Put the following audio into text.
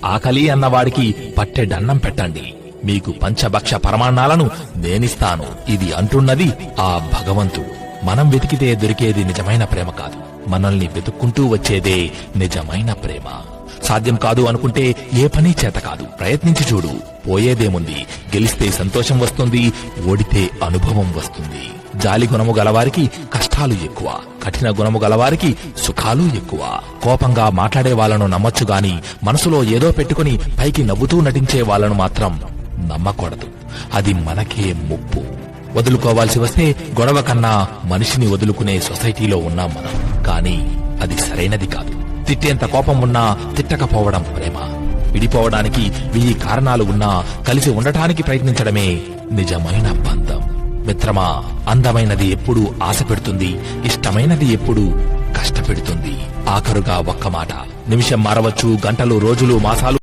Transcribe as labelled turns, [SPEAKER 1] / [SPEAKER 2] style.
[SPEAKER 1] ఆకలి అన్నవాడికి పట్టెడన్నం పెట్టండి, మీకు పంచభక్ష పరమాన్నాలను నేనిస్తాను. ఇది అంటున్నది ఆ భగవంతుడు. మనం వెతికితే దొరికేది నిజమైన ప్రేమ కాదు, మనల్ని వెతుక్కుంటూ వచ్చేదే నిజమైన ప్రేమ. సాధ్యం కాదు అనుకుంటే ఏ పని చేత కాదు. ప్రయత్నించి చూడు, పోయేదేముంది. గెలిస్తే సంతోషం వస్తుంది, ఓడితే అనుభవం వస్తుంది. జాలి గుణము గలవారికి కష్టాలు ఎక్కువ, కఠిన గుణము గలవారికి సుఖాలు ఎక్కువ. కోపంగా మాట్లాడే వాళ్ళను నమ్మొచ్చు గాని మనసులో ఏదో పెట్టుకుని పైకి నవ్వుతూ నటించే వాళ్ళను మాత్రం నమ్మకూడదు. అది మనకే ముప్పు. వదులుకోవాల్సి వస్తే గొడవ కన్నా మనిషిని వదులుకునే సొసైటీలో ఉన్నాం మనం. కానీ అది సరైనది కాదు. తిట్టేంత కోపం ఉన్నా తిట్టకపోవడం ప్రేమ. విడిపోవడానికి 1000 కారణాలు ఉన్నా కలిసి ఉండటానికి ప్రయత్నించడమే నిజమైన బంధం. మిత్రమా, అందమైనది ఎప్పుడూ ఆశ పెడుతుంది, ఇష్టమైనది ఎప్పుడూ కష్టపెడుతుంది. ఆఖరుగా ఒక్క మాట, నిమిషం మారవచ్చు, గంటలు, రోజులు, మాసాలు